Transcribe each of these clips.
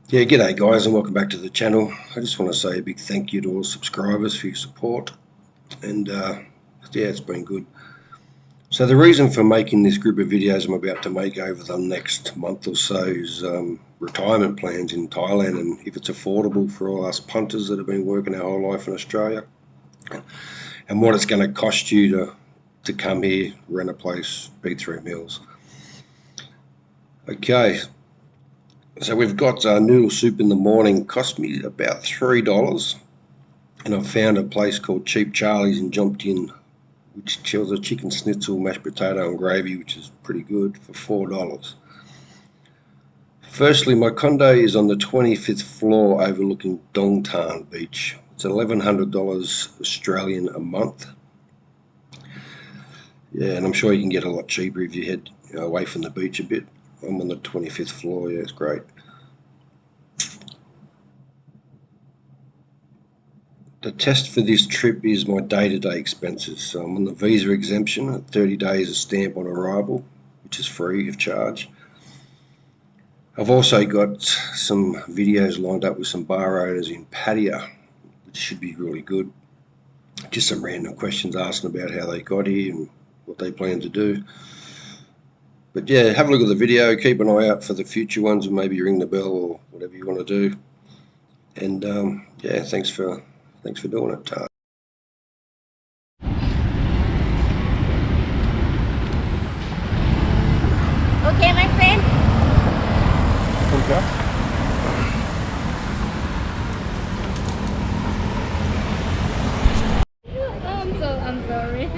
Yeah, g'day guys and welcome back to the channel. I just want to say a big thank you to all subscribers for your support and yeah, it's been good. So the reason for making this group of videos I'm about to make over the next month or so is retirement plans in Thailand, and if it's affordable for all us punters that have been working our whole life in Australia, and what it's going to cost you to come here, rent a place, eat three meals. Okay, so we've got noodle soup in the morning, cost me about $3. And I've found a place called Cheap Charlie's in Jomtien, which sells a chicken schnitzel, mashed potato and gravy, which is pretty good, for $4. Firstly, my condo is on the 25th floor overlooking Jomtien Beach. It's $1,100 Australian a month. Yeah, and I'm sure you can get a lot cheaper if you head away from the beach a bit. I'm on the 25th floor, yeah, it's great. The test for this trip is my day-to-day expenses. So I'm on the visa exemption at 30 days of stamp on arrival, which is free of charge. I've also got some videos lined up with some bar owners in Pattaya, which should be really good. Just some random questions asking about how they got here and what they plan to do. But yeah, have a look at the video, keep an eye out for the future ones, and maybe ring the bell or whatever you want to do. And yeah, thanks for doing it. Okay, my friend. Okay. I'm sorry.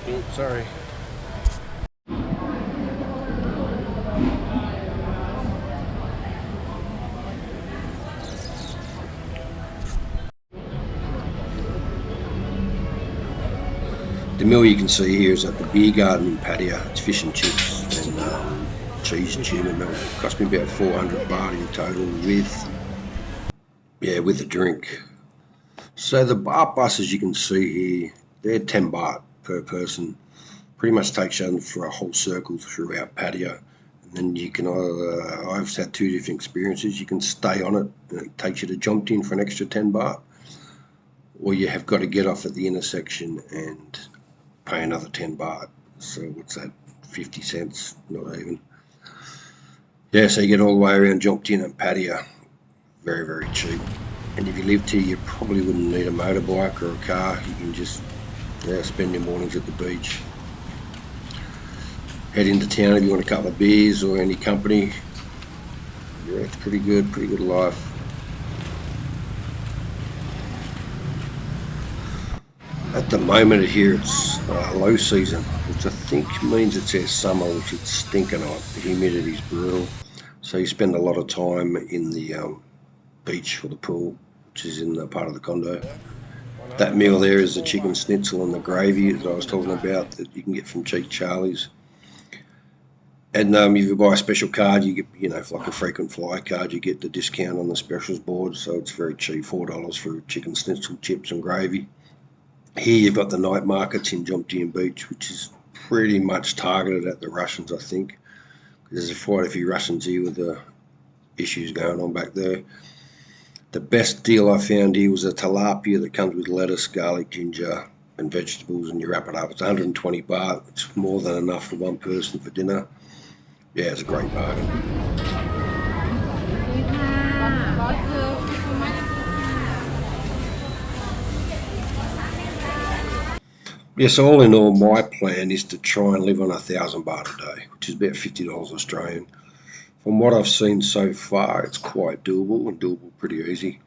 Oops, sorry. The meal you can see here is at the beer garden in Pattaya. It's fish and chips and cheese and tuna milk. It cost me about 400 baht in total with the drink. So the bar buses you can see here, they're 10 baht per person. Pretty much takes you for a whole circle throughout Pattaya. And then you can either, I've had two different experiences. You can stay on it and it takes you to Jomtien for an extra 10 baht. Or you have got to get off at the intersection and pay another 10 baht. So what's that? 50 cents, not even. Yeah, so you get all the way around Jomtien and Pattaya. Very, very cheap. And if you lived here, you probably wouldn't need a motorbike or a car. You can just spend your mornings at the beach. Head into town if you want a couple of beers or any company. Yeah, it's pretty good life. At the moment here it's low season, which I think means it's our summer, which it's stinking hot. The humidity's brutal. So you spend a lot of time in the beach or the pool, which is in the part of the condo. That meal there is the chicken schnitzel and the gravy that I was talking about that you can get from Cheap Charlie's. And if you buy a special card, you get, for like a frequent flyer card, you get the discount on the specials board. So it's very cheap, $4 for chicken schnitzel, chips and gravy. Here you've got the night markets in Jomtien Beach, which is pretty much targeted at the Russians, I think. There's quite a few Russians here with the issues going on back there. The best deal I found here was a tilapia that comes with lettuce, garlic, ginger and vegetables, and you wrap it up. It's 120 baht. It's more than enough for one person for dinner. Yeah, it's a great bargain. Yes, all in all, my plan is to try and live on 1,000 baht a day, which is about $50 Australian. From what I've seen so far, it's quite doable and doable pretty easy,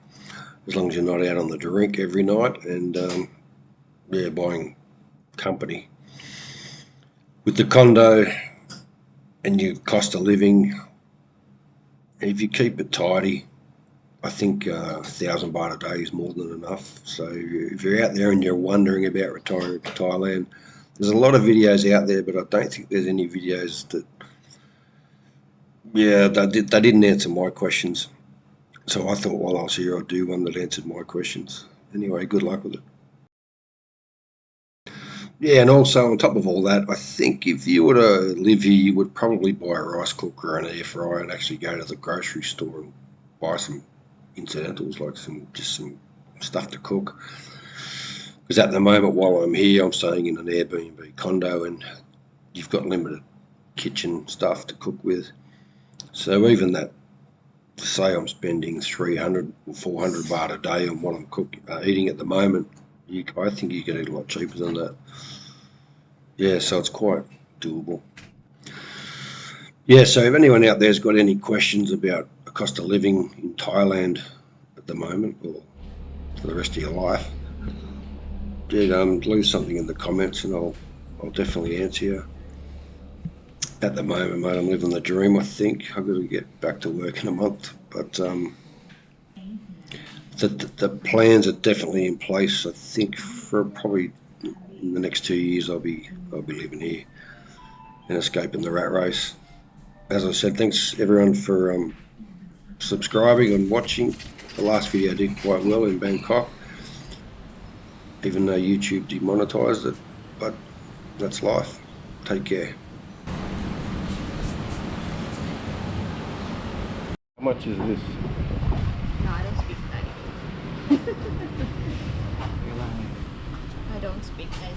as long as you're not out on the drink every night and buying company. With the condo and your cost of living, if you keep it tidy, I think 1,000 baht a day is more than enough. So if you're out there and you're wondering about retiring to Thailand, there's a lot of videos out there, but I don't think there's any videos that, they didn't answer my questions. So I thought while I was here, I'd do one that answered my questions. Anyway, good luck with it. Yeah, and also on top of all that, I think if you were to live here, you would probably buy a rice cooker and an air fryer and actually go to the grocery store and buy some incidentals like some stuff to cook. Because at the moment, while I'm here, I'm staying in an Airbnb condo and you've got limited kitchen stuff to cook with. So even that, say I'm spending 300 or 400 baht a day on what I'm eating at the moment, I think you can eat a lot cheaper than that. Yeah, so it's quite doable. Yeah, so if anyone out there's got any questions about the cost of living in Thailand at the moment or for the rest of your life, yeah, leave something in the comments and I'll definitely answer you. At the moment, mate, I'm living the dream. I think I've got to get back to work in a month, but the plans are definitely in place. I think for probably in the next 2 years, I'll be living here and escaping the rat race. As I said, thanks everyone for subscribing and watching. The last video did quite well in Bangkok, even though YouTube demonetized it, but that's life. Take care. How much is this? No, I don't speak Thai. I don't speak Thai.